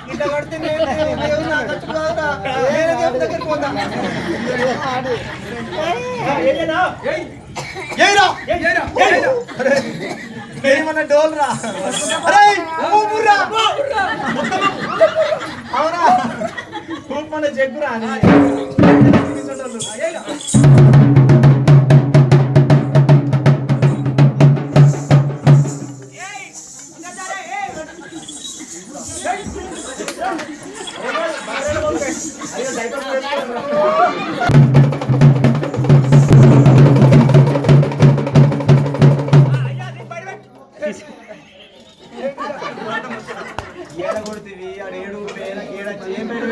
ఇట్లా కడితే దేవుడు నాకు వచ్చుకోదా వేరే దేవుడి దగ్గరికి పోతా ఏమన్నా డోల్రా అవునా మన జగ్గురా ఏడ కొడుతుంది ఆడ ఏడు ఏడ చేయబడి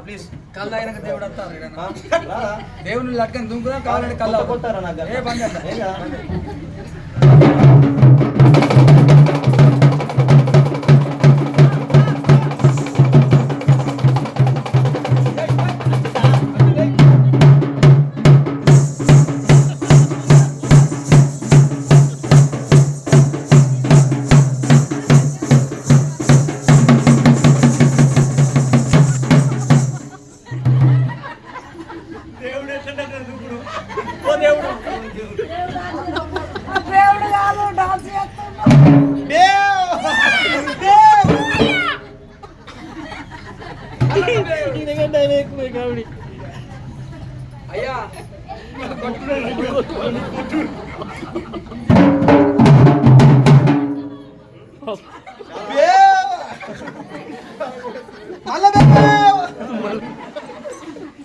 ప్లీజ్ కళ్ళు అయినాక దేవుడు వస్తారు దేవుని లట్కని దుంకుదా కావాలంటే కళ్ళు కొట్టారా నాకు ఏ బంద్ అయ్యా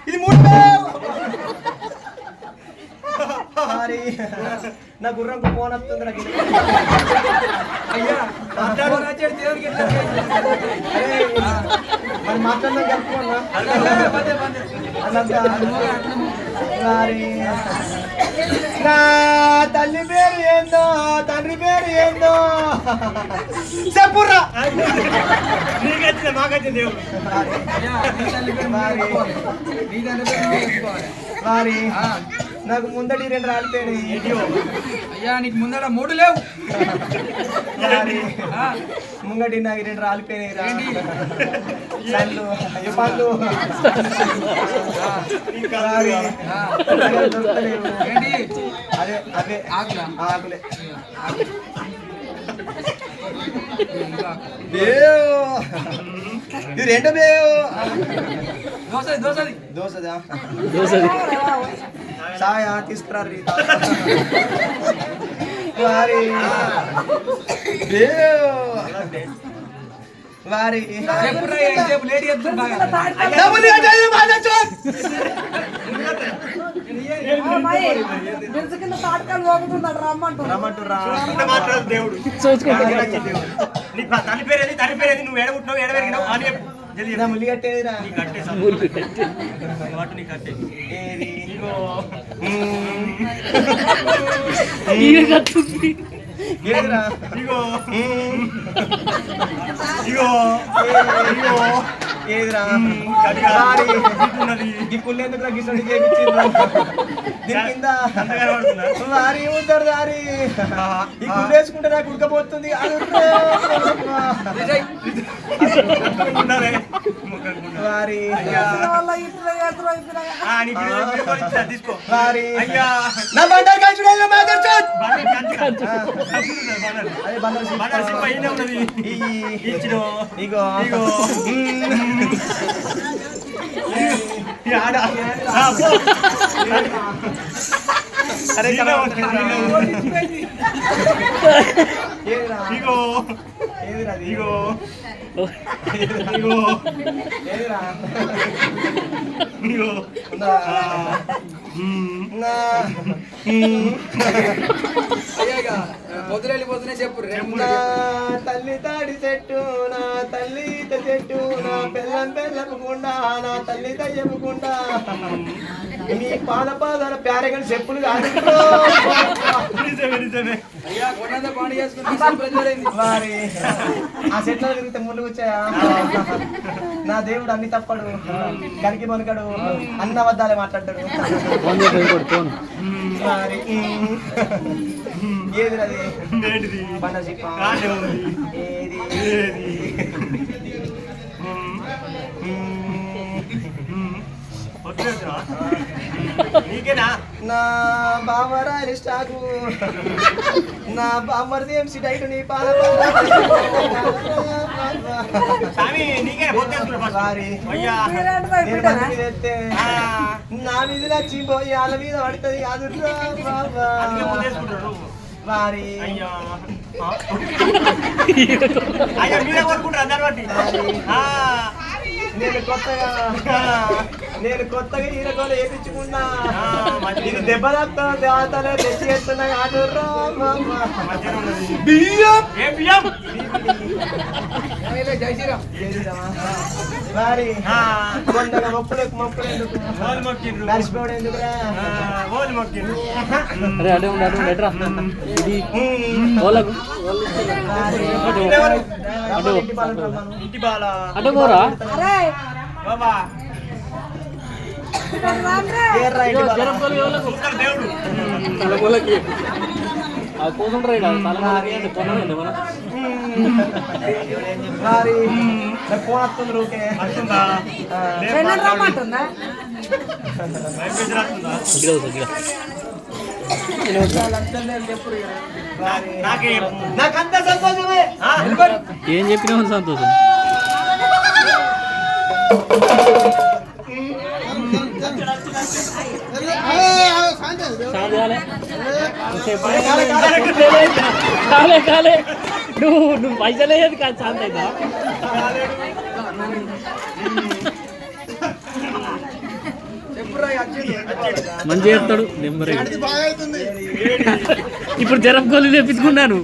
ఇది నా గుర్రంకు ఫోన్ వస్తుంది నాకు అయ్యా దేవుడికి మరి మాట్లాడినా కలుపుకోన్నా నా తల్లి పేరు ఏందో తండ్రి పేరు ఏందో చెప్పుర్రా మాకొచ్చిన దేవుడు మరి నాకు ముందడి 2 రాలిపోయినాయి అయ్యా నీకు ముందడ 3 లేవు ముంగడి నాకు 2 రాలిపోయినాయి పళ్ళు అదే అదే ఆకులే ఇది 2 బేవు దోసదా చాయ తీసుకురా వారి దేవుడు తల్లి పేరేది తల్లి పేరేది నువ్వు ఎడగొట్టినావు ఎడవెరిగినావు అని ముల్లి కట్టేదిరా ఏదిరా ఈ పుల్లెందుకు గిసడి చేయించింది దీని కింద వారి ఉంటారు దారి ఈ గుళ్ళు వేసుకుంటే నాకు ఉడకపోతుంది వారి తీసుకో వారి నా బండర్ ఇగో అరే ఇగో ఇగో పొద్దున చెప్పు తల్లి తాడి చెట్టు నా తల్లి చెట్టు నా పిల్లం పిల్లపుకుండా నా తల్లి చెప్పుకుండా నీ పాదపాదాల ప్యారగని చెప్పులు కాదు మరి ఆ చెట్ల తిరిగితే ముళ్ళు వచ్చాయా నా దేవుడు అన్ని తప్పడు కరికి మనకడు అన్న అబద్ధాలే మాట్లాడతాడు మరి ఏది అది పండ ఏది నా బామరాలి స్టాకు నా బామర్ది ఎంసీ డైట్ నీ పాల నా మీద నచ్చిపోయి వాళ్ళ మీద పడుతుంది కాదు వారి నేను కొత్తగా ఈరగోలు వేయించుకున్నా ఇది దెబ్బ దేవతలే తెచ్చి చేస్తున్నాయి ఆటోర్రా మరి కొండగా మొక్కులు ఎందుకు మర్చిపోవడం ఎందుకురా నాకంత సంతోషమే ఏం చెప్పినా సంతోషం కాలే నువ్వు పైసలు అయ్యేది కాదు శాంత అవుతా మంచి చేస్తాడు నెంబర్ ఇప్పుడు జరం గోళీ తెప్పించుకున్నాను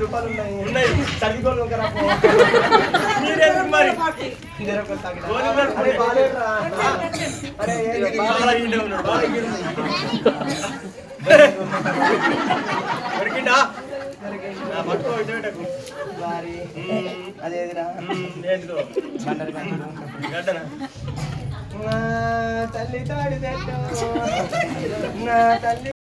రూపాయలు ఉన్నాయి చదివికోలు అదేదిరా తల్లి తాడి నా తల్లి